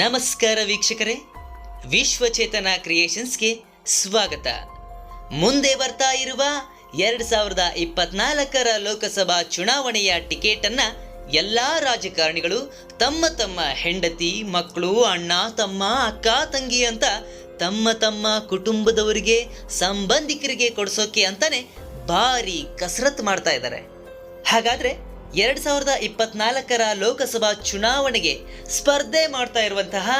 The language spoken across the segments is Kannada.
ನಮಸ್ಕಾರ ವೀಕ್ಷಕರೇ, ವಿಶ್ವಚೇತನ ಕ್ರಿಯೇಷನ್ಸ್ಗೆ ಸ್ವಾಗತ. ಮುಂದೆ ಬರ್ತಾ ಇರುವ 2024ರ ಲೋಕಸಭಾ ಚುನಾವಣೆಯ ಟಿಕೆಟ್ ಅನ್ನ ಎಲ್ಲಾ ರಾಜಕಾರಣಿಗಳು ತಮ್ಮ ತಮ್ಮ ಹೆಂಡತಿ, ಮಕ್ಕಳು, ಅಣ್ಣ, ತಮ್ಮ, ಅಕ್ಕ, ತಂಗಿ ಅಂತ ತಮ್ಮ ಕುಟುಂಬದವರಿಗೆ, ಸಂಬಂಧಿಕರಿಗೆ ಕೊಡಿಸೋಕೆ ಅಂತಾನೆ ಭಾರಿ ಕಸರತ್ತು ಮಾಡ್ತಾ ಇದ್ದಾರೆ. ಹಾಗಾದ್ರೆ 2024ರ ಲೋಕಸಭಾ ಚುನಾವಣೆಗೆ ಸ್ಪರ್ಧೆ ಮಾಡ್ತಾ ಇರುವಂತಹ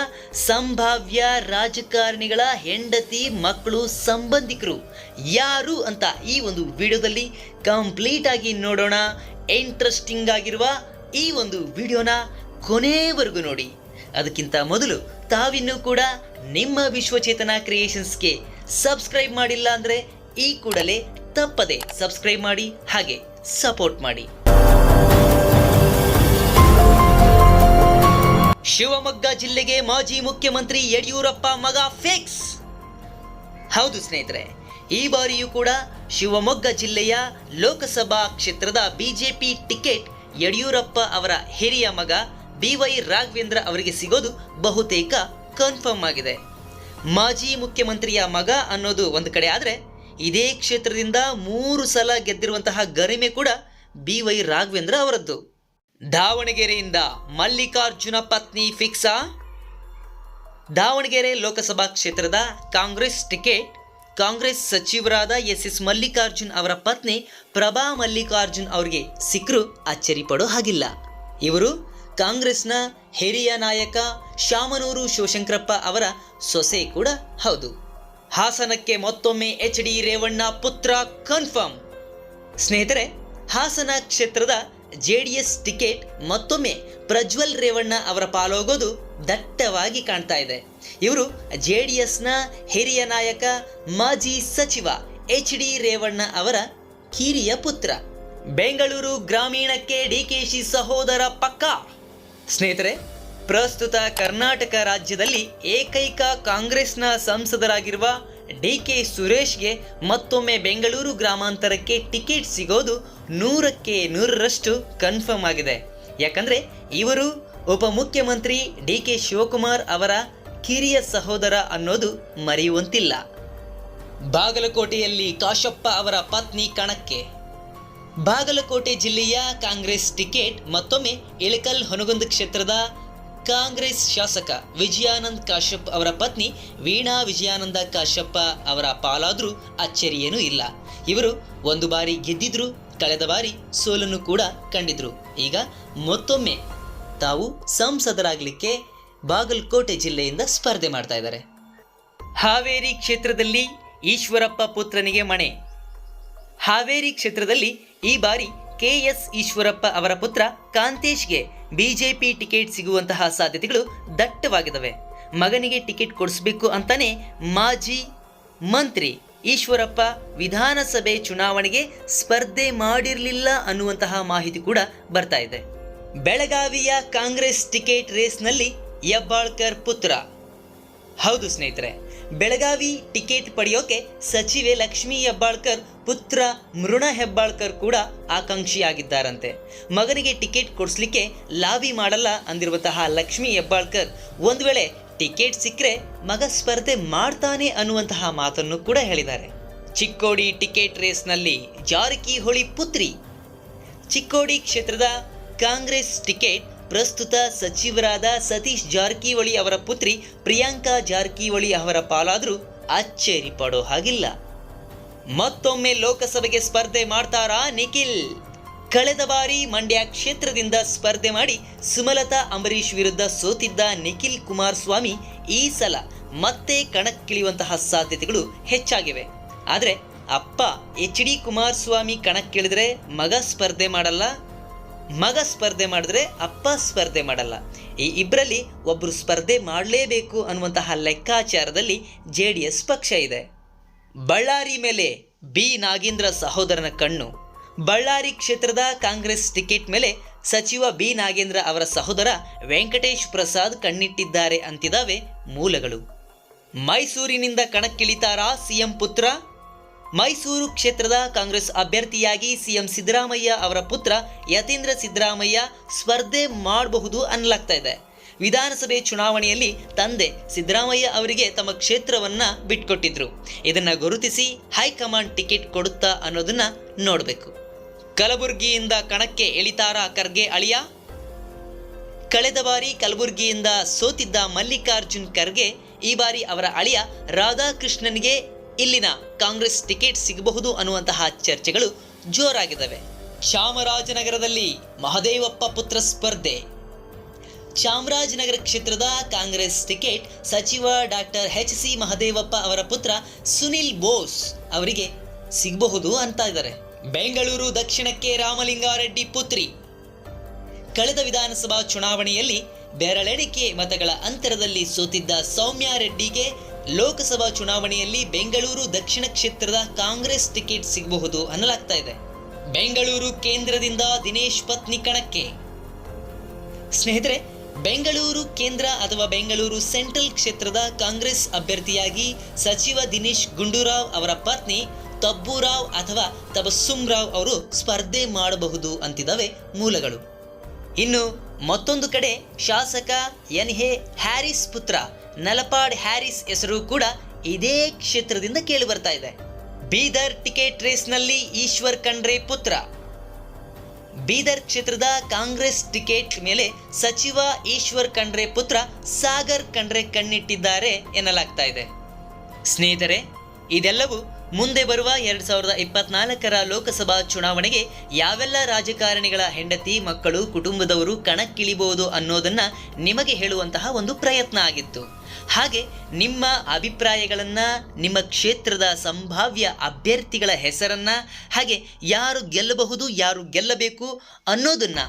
ಸಂಭಾವ್ಯ ರಾಜಕಾರಣಿಗಳ ಹೆಂಡತಿ, ಮಕ್ಕಳು, ಸಂಬಂಧಿಕರು ಯಾರು ಅಂತ ಈ ಒಂದು ವಿಡಿಯೋದಲ್ಲಿ ಕಂಪ್ಲೀಟ್ ಆಗಿ ನೋಡೋಣ. ಇಂಟ್ರೆಸ್ಟಿಂಗ್ ಆಗಿರುವ ಈ ಒಂದು ವಿಡಿಯೋನ ಕೊನೆವರೆಗೂ ನೋಡಿ. ಅದಕ್ಕಿಂತ ಮೊದಲು ತಾವಿನ್ನೂ ಕೂಡ ನಿಮ್ಮ ವಿಶ್ವಚೇತನ ಕ್ರಿಯೇಷನ್ಸ್ಗೆ ಸಬ್ಸ್ಕ್ರೈಬ್ ಮಾಡಿಲ್ಲ ಅಂದರೆ ಈ ಕೂಡಲೇ ತಪ್ಪದೆ ಸಬ್ಸ್ಕ್ರೈಬ್ ಮಾಡಿ, ಹಾಗೆ ಸಪೋರ್ಟ್ ಮಾಡಿ. ಶಿವಮೊಗ್ಗ ಜಿಲ್ಲೆಗೆ ಮಾಜಿ ಮುಖ್ಯಮಂತ್ರಿ ಯಡಿಯೂರಪ್ಪ ಮಗ ಫಿಕ್ಸ್. ಹೌದು ಸ್ನೇಹಿತರೆ, ಈ ಬಾರಿಯೂ ಕೂಡ ಶಿವಮೊಗ್ಗ ಜಿಲ್ಲೆಯ ಲೋಕಸಭಾ ಕ್ಷೇತ್ರದ ಬಿಜೆಪಿ ಟಿಕೆಟ್ ಯಡಿಯೂರಪ್ಪ ಅವರ ಹಿರಿಯ ಮಗ BY ರಾಘವೇಂದ್ರ ಅವರಿಗೆ ಸಿಗೋದು ಬಹುತೇಕ ಕನ್ಫರ್ಮ್ ಆಗಿದೆ. ಮಾಜಿ ಮುಖ್ಯಮಂತ್ರಿಯ ಮಗ ಅನ್ನೋದು ಒಂದು ಕಡೆ ಆದರೆ, ಇದೇ ಕ್ಷೇತ್ರದಿಂದ 3 ಸಲ ಗೆದ್ದಿರುವಂತಹ ಗರಿಮೆ ಕೂಡ BY ರಾಘವೇಂದ್ರ ಅವರದ್ದು. ದಾವಣಗೆರೆಯಿಂದ ಮಲ್ಲಿಕಾರ್ಜುನ ಪತ್ನಿ ಫಿಕ್ಸಾ? ದಾವಣಗೆರೆ ಲೋಕಸಭಾ ಕ್ಷೇತ್ರದ ಕಾಂಗ್ರೆಸ್ ಟಿಕೆಟ್ ಕಾಂಗ್ರೆಸ್ ಸಚಿವರಾದ SS ಮಲ್ಲಿಕಾರ್ಜುನ್ ಅವರ ಪತ್ನಿ ಪ್ರಭಾ ಮಲ್ಲಿಕಾರ್ಜುನ್ ಅವರಿಗೆ ಸಿಕ್ಕರೂ ಅಚ್ಚರಿ ಪಡೋ ಹಾಗಿಲ್ಲ. ಇವರು ಕಾಂಗ್ರೆಸ್ನ ಹಿರಿಯ ನಾಯಕ ಶಾಮನೂರು ಶಿವಶಂಕರಪ್ಪ ಅವರ ಸೊಸೆ ಕೂಡ ಹೌದು. ಹಾಸನಕ್ಕೆ ಮತ್ತೊಮ್ಮೆ HD ರೇವಣ್ಣ ಪುತ್ರ ಕನ್ಫರ್ಮ್. ಸ್ನೇಹಿತರೆ, ಹಾಸನ ಕ್ಷೇತ್ರದ JDS ಟಿಕೆಟ್ ಮತ್ತೊಮ್ಮೆ ಪ್ರಜ್ವಲ್ ರೇವಣ್ಣ ಅವರ ಪಾಲೋಗೋದು ದಟ್ಟವಾಗಿ ಕಾಣ್ತಾ ಇದೆ. ಇವರು JDSನ ಹಿರಿಯ ನಾಯಕ, ಮಾಜಿ ಸಚಿವ HD ರೇವಣ್ಣ ಅವರ ಕಿರಿಯ ಪುತ್ರ. ಬೆಂಗಳೂರು ಗ್ರಾಮೀಣಕ್ಕೆ DKಶಿ ಸಹೋದರ ಪಕ್ಕಾ. ಸ್ನೇಹಿತರೆ, ಪ್ರಸ್ತುತ ಕರ್ನಾಟಕ ರಾಜ್ಯದಲ್ಲಿ ಏಕೈಕ ಕಾಂಗ್ರೆಸ್ನ ಸಂಸದರಾಗಿರುವ DK ಸುರೇಶ್ಗೆ ಮತ್ತೊಮ್ಮೆ ಬೆಂಗಳೂರು ಗ್ರಾಮಾಂತರಕ್ಕೆ ಟಿಕೆಟ್ ಸಿಗೋದು 100ಕ್ಕೆ 100ರಷ್ಟು ಕನ್ಫರ್ಮ್ ಆಗಿದೆ. ಯಾಕಂದರೆ ಇವರು ಉಪಮುಖ್ಯಮಂತ್ರಿ DK ಶಿವಕುಮಾರ್ ಅವರ ಕಿರಿಯ ಸಹೋದರ ಅನ್ನೋದು ಮರೆಯುವಂತಿಲ್ಲ. ಬಾಗಲಕೋಟೆಯಲ್ಲಿ ಕಾಶಪ್ಪ ಅವರ ಪತ್ನಿ ಕಣಕ್ಕೆ. ಬಾಗಲಕೋಟೆ ಜಿಲ್ಲೆಯ ಕಾಂಗ್ರೆಸ್ ಟಿಕೆಟ್ ಮತ್ತೊಮ್ಮೆ ಇಳಕಲ್ ಹೊನಗೊಂದ ಕ್ಷೇತ್ರದ ಕಾಂಗ್ರೆಸ್ ಶಾಸಕ ವಿಜಯಾನಂದ್ ಕಾಶ್ಯಪ್ ಅವರ ಪತ್ನಿ ವೀಣಾ ವಿಜಯಾನಂದ ಕಾಶ್ಯಪ್ಪ ಅವರ ಪಾಲಾದರೂ ಅಚ್ಚರಿಯೇನೂ ಇಲ್ಲ. ಇವರು ಒಂದು ಬಾರಿ ಗೆದ್ದಿದ್ರು, ಕಳೆದ ಬಾರಿ ಸೋಲನ್ನು ಕೂಡ ಕಂಡಿದ್ರು. ಈಗ ಮತ್ತೊಮ್ಮೆ ತಾವು ಸಂಸದರಾಗಲಿಕ್ಕೆ ಬಾಗಲಕೋಟೆ ಜಿಲ್ಲೆಯಿಂದ ಸ್ಪರ್ಧೆ ಮಾಡ್ತಾ ಇದ್ದಾರೆ. ಹಾವೇರಿ ಕ್ಷೇತ್ರದಲ್ಲಿ ಈಶ್ವರಪ್ಪ ಪುತ್ರನಿಗೆ ಮಣೆ. ಹಾವೇರಿ ಕ್ಷೇತ್ರದಲ್ಲಿ ಈ ಬಾರಿ KS ಈಶ್ವರಪ್ಪ ಅವರ ಪುತ್ರ ಕಾಂತೇಶ್ಗೆ ಬಿಜೆಪಿ ಟಿಕೆಟ್ ಸಿಗುವಂತಹ ಸಾಧ್ಯತೆಗಳು ದಟ್ಟವಾಗಿದ್ದಾವೆ. ಮಗನಿಗೆ ಟಿಕೆಟ್ ಕೊಡಿಸಬೇಕು ಅಂತಾನೆ ಮಾಜಿ ಮಂತ್ರಿ ಈಶ್ವರಪ್ಪ ವಿಧಾನಸಭೆ ಚುನಾವಣೆಗೆ ಸ್ಪರ್ಧೆ ಮಾಡಿರಲಿಲ್ಲ ಅನ್ನುವಂತಹ ಮಾಹಿತಿ ಕೂಡ ಬರ್ತಾ ಇದೆ. ಬೆಳಗಾವಿಯ ಕಾಂಗ್ರೆಸ್ ಟಿಕೆಟ್ ರೇಸ್ನಲ್ಲಿ ಹೆಬ್ಬಾಳ್ಕರ್ ಪುತ್ರ. ಹೌದು ಸ್ನೇಹಿತರೆ, ಬೆಳಗಾವಿ ಟಿಕೆಟ್ ಪಡೆಯೋಕೆ ಸಚಿವೆ ಲಕ್ಷ್ಮೀ ಹೆಬ್ಬಾಳ್ಕರ್ ಪುತ್ರ ಮೃಣ ಹೆಬ್ಬಾಳ್ಕರ್ ಕೂಡ ಆಕಾಂಕ್ಷಿಯಾಗಿದ್ದಾರಂತೆ. ಮಗನಿಗೆ ಟಿಕೆಟ್ ಕೊಡಿಸ್ಲಿಕ್ಕೆ ಲಾಬಿ ಮಾಡಲ್ಲ ಅಂದಿರುವಂತಹ ಲಕ್ಷ್ಮೀ ಹೆಬ್ಬಾಳ್ಕರ್ ಒಂದು ವೇಳೆ ಟಿಕೆಟ್ ಸಿಕ್ಕರೆ ಮಗ ಸ್ಪರ್ಧೆ ಮಾಡ್ತಾನೆ ಅನ್ನುವಂತಹ ಮಾತನ್ನು ಕೂಡ ಹೇಳಿದ್ದಾರೆ. ಚಿಕ್ಕೋಡಿ ಟಿಕೆಟ್ ರೇಸ್ನಲ್ಲಿ ಜಾರಕಿಹೊಳಿ ಪುತ್ರಿ. ಚಿಕ್ಕೋಡಿ ಕ್ಷೇತ್ರದ ಕಾಂಗ್ರೆಸ್ ಟಿಕೆಟ್ ಪ್ರಸ್ತುತ ಸಚಿವರಾದ ಸತೀಶ್ ಜಾರಕಿಹೊಳಿ ಅವರ ಪುತ್ರಿ ಪ್ರಿಯಾಂಕಾ ಜಾರಕಿಹೊಳಿ ಅವರ ಪಾಲಾದರೂ ಅಚ್ಚರಿ ಪಡೋ ಹಾಗಿಲ್ಲ. ಮತ್ತೊಮ್ಮೆ ಲೋಕಸಭೆಗೆ ಸ್ಪರ್ಧೆ ಮಾಡ್ತಾರಾ ನಿಖಿಲ್? ಕಳೆದ ಬಾರಿ ಮಂಡ್ಯ ಕ್ಷೇತ್ರದಿಂದ ಸ್ಪರ್ಧೆ ಮಾಡಿ ಸುಮಲತಾ ಅಂಬರೀಶ್ ವಿರುದ್ಧ ಸೋತಿದ್ದ ನಿಖಿಲ್ ಕುಮಾರಸ್ವಾಮಿ ಈ ಸಲ ಮತ್ತೆ ಕಣಕ್ಕಿಳಿಯುವಂತಹ ಸಾಧ್ಯತೆಗಳು ಹೆಚ್ಚಾಗಿವೆ. ಆದರೆ ಅಪ್ಪ HD ಕುಮಾರಸ್ವಾಮಿ ಕಣಕ್ಕಿಳಿದ್ರೆ ಮಗ ಸ್ಪರ್ಧೆ ಮಾಡಲ್ಲ, ಮಗ ಸ್ಪರ್ಧೆ ಮಾಡಿದ್ರೆ ಅಪ್ಪ ಸ್ಪರ್ಧೆ ಮಾಡಲ್ಲ. ಈ ಇಬ್ಬರಲ್ಲಿ ಒಬ್ಬರು ಸ್ಪರ್ಧೆ ಮಾಡಲೇಬೇಕು ಅನ್ನುವಂತಹ ಲೆಕ್ಕಾಚಾರದಲ್ಲಿ JDS ಪಕ್ಷ ಇದೆ. ಬಳ್ಳಾರಿ ಮೇಲೆ B ನಾಗೇಂದ್ರ ಸಹೋದರನ ಕಣ್ಣು. ಬಳ್ಳಾರಿ ಕ್ಷೇತ್ರದ ಕಾಂಗ್ರೆಸ್ ಟಿಕೆಟ್ ಮೇಲೆ ಸಚಿವ B ನಾಗೇಂದ್ರ ಅವರ ಸಹೋದರ ವೆಂಕಟೇಶ್ ಪ್ರಸಾದ್ ಕಣ್ಣಿಟ್ಟಿದ್ದಾರೆ ಅಂತಿದ್ದಾವೆ ಮೂಲಗಳು. ಮೈಸೂರಿನಿಂದ ಕಣಕ್ಕಿಳಿತಾರಾ CM ಪುತ್ರ? ಮೈಸೂರು ಕ್ಷೇತ್ರದ ಕಾಂಗ್ರೆಸ್ ಅಭ್ಯರ್ಥಿಯಾಗಿ CM ಸಿದ್ದರಾಮಯ್ಯ ಅವರ ಪುತ್ರ ಯತೀಂದ್ರ ಸಿದ್ದರಾಮಯ್ಯ ಸ್ಪರ್ಧೆ ಮಾಡಬಹುದು ಅನ್ನಲಾಗ್ತಾ ಇದೆ. ವಿಧಾನಸಭೆ ಚುನಾವಣೆಯಲ್ಲಿ ತಂದೆ ಸಿದ್ದರಾಮಯ್ಯ ಅವರಿಗೆ ತಮ್ಮ ಕ್ಷೇತ್ರವನ್ನ ಬಿಟ್ಕೊಟ್ಟಿದ್ರು. ಇದನ್ನ ಗುರುತಿಸಿ ಹೈಕಮಾಂಡ್ ಟಿಕೆಟ್ ಕೊಡುತ್ತಾ ಅನ್ನೋದನ್ನ ನೋಡಬೇಕು. ಕಲಬುರಗಿಯಿಂದ ಕಣಕ್ಕೆ ಇಳಿತಾರಾ ಖರ್ಗೆ ಅಳಿಯ? ಕಳೆದ ಬಾರಿ ಕಲಬುರಗಿಯಿಂದ ಸೋತಿದ್ದ ಮಲ್ಲಿಕಾರ್ಜುನ್ ಖರ್ಗೆ ಈ ಬಾರಿ ಅವರ ಅಳಿಯ ರಾಧಾಕೃಷ್ಣನ್ಗೆ ಇಲ್ಲಿನ ಕಾಂಗ್ರೆಸ್ ಟಿಕೆಟ್ ಸಿಗಬಹುದು ಅನ್ನುವಂತಹ ಚರ್ಚೆಗಳು ಜೋರಾಗಿದ್ದಾವೆ. ಚಾಮರಾಜನಗರದಲ್ಲಿ ಮಹದೇವಪ್ಪ ಪುತ್ರ ಸ್ಪರ್ಧೆ. ಚಾಮರಾಜನಗರ ಕ್ಷೇತ್ರದ ಕಾಂಗ್ರೆಸ್ ಟಿಕೆಟ್ ಸಚಿವ ಡಾಕ್ಟರ್ ಎಚ್ ಸಿ ಮಹದೇವಪ್ಪ ಅವರ ಪುತ್ರ ಸುನಿಲ್ ಬೋಸ್ ಅವರಿಗೆ ಸಿಗಬಹುದು ಅಂತ ಇದ್ದಾರೆ. ಬೆಂಗಳೂರು ದಕ್ಷಿಣಕ್ಕೆ ರಾಮಲಿಂಗಾರೆಡ್ಡಿ ಪುತ್ರಿ. ಕಳೆದ ವಿಧಾನಸಭಾ ಚುನಾವಣೆಯಲ್ಲಿ ಬೆರಳೆಣಿಕೆ ಮತಗಳ ಅಂತರದಲ್ಲಿ ಸೋತಿದ್ದ ಸೌಮ್ಯ ರೆಡ್ಡಿಗೆ ಲೋಕಸಭಾ ಚುನಾವಣೆಯಲ್ಲಿ ಬೆಂಗಳೂರು ದಕ್ಷಿಣ ಕ್ಷೇತ್ರದ ಕಾಂಗ್ರೆಸ್ ಟಿಕೆಟ್ ಸಿಗಬಹುದು ಅನ್ನಲಾಗ್ತಾ ಇದೆ. ಬೆಂಗಳೂರು ಕೇಂದ್ರದಿಂದ ದಿನೇಶ್ ಪತ್ನಿ ಕಣಕ್ಕೆ. ಸ್ನೇಹಿತರೆ, ಬೆಂಗಳೂರು ಕೇಂದ್ರ ಅಥವಾ ಬೆಂಗಳೂರು ಸೆಂಟ್ರಲ್ ಕ್ಷೇತ್ರದ ಕಾಂಗ್ರೆಸ್ ಅಭ್ಯರ್ಥಿಯಾಗಿ ಸಚಿವ ದಿನೇಶ್ ಗುಂಡೂರಾವ್ ಅವರ ಪತ್ನಿ ತಬ್ಬೂರಾವ್ ಅಥವಾ ತಬಸ್ಸುಮ್ರಾವ್ ಅವರು ಸ್ಪರ್ಧೆ ಮಾಡಬಹುದು ಅಂತಿದ್ದಾವೆ ಮೂಲಗಳು. ಇನ್ನು ಮತ್ತೊಂದು ಕಡೆ ಶಾಸಕ ಎನ್.ಎ. ಹ್ಯಾರಿಸ್ ಪುತ್ರ ನಲಪಾಡ್ ಹ್ಯಾರಿಸ್ ಹೆಸರು ಕೂಡ ಇದೇ ಕ್ಷೇತ್ರದಿಂದ ಕೇಳಿ ಬರ್ತಾ ಇದೆ. ಬೀದರ್ ಟಿಕೆಟ್ ರೇಸ್ನಲ್ಲಿ ಈಶ್ವರ್ ಖಂಡ್ರೆ ಪುತ್ರ. ಬೀದರ್ ಕ್ಷೇತ್ರದ ಕಾಂಗ್ರೆಸ್ ಟಿಕೆಟ್ ಮೇಲೆ ಸಚಿವ ಈಶ್ವರ್ ಖಂಡ್ರೆ ಪುತ್ರ ಸಾಗರ್ ಖಂಡ್ರೆ ಕಣ್ಣಿಟ್ಟಿದ್ದಾರೆ ಎನ್ನಲಾಗ್ತಾ ಇದೆ. ಸ್ನೇಹಿತರೆ, ಇದೆಲ್ಲವೂ ಮುಂದೆ ಬರುವ 2024ರ ಲೋಕಸಭಾ ಚುನಾವಣೆಗೆ ಯಾವೆಲ್ಲ ರಾಜಕಾರಣಿಗಳ ಹೆಂಡತಿ ಮಕ್ಕಳು ಕುಟುಂಬದವರು ಕಣಕ್ಕಿಳಿಬಹುದು ಅನ್ನೋದನ್ನ ನಿಮಗೆ ಹೇಳುವಂತಹ ಒಂದು ಪ್ರಯತ್ನ ಆಗಿತ್ತು. ಹಾಗೆ ನಿಮ್ಮ ಅಭಿಪ್ರಾಯಗಳನ್ನ, ನಿಮ್ಮ ಕ್ಷೇತ್ರದ ಸಂಭಾವ್ಯ ಅಭ್ಯರ್ಥಿಗಳ ಹೆಸರನ್ನ, ಹಾಗೆ ಯಾರು ಗೆಲ್ಲಬಹುದು ಯಾರು ಗೆಲ್ಲಬೇಕು ಅನ್ನೋದನ್ನ,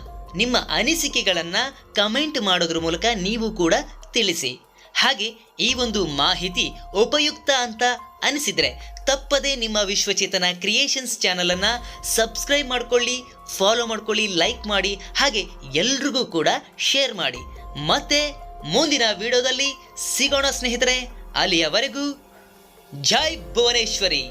ನಿಮ್ಮ ಅನಿಸಿಕೆಗಳನ್ನ ಕಮೆಂಟ್ ಮಾಡೋದ್ರ ಮೂಲಕ ನೀವು ಕೂಡ ತಿಳಿಸಿ. ಹಾಗೆ ಈ ಒಂದು ಮಾಹಿತಿ ಉಪಯುಕ್ತ ಅಂತ ಅನಿಸಿದರೆ ತಪ್ಪದೆ ನಿಮ್ಮ ವಿಶ್ವಚೇತನ ಕ್ರಿಯೇಷನ್ಸ್ ಚಾನಲನ್ನು ಸಬ್ಸ್ಕ್ರೈಬ್ ಮಾಡ್ಕೊಳ್ಳಿ, ಫಾಲೋ ಮಾಡ್ಕೊಳ್ಳಿ, ಲೈಕ್ ಮಾಡಿ, ಹಾಗೆ ಎಲ್ರಿಗೂ ಕೂಡ ಶೇರ್ ಮಾಡಿ. ಮತ್ತೆ ಮುಂದಿನ ವಿಡಿಯೋದಲ್ಲಿ ಸಿಗೋಣ ಸ್ನೇಹಿತರೆ. ಅಲ್ಲಿಯವರೆಗೂ ಜೈ ಭುವನೇಶ್ವರಿ.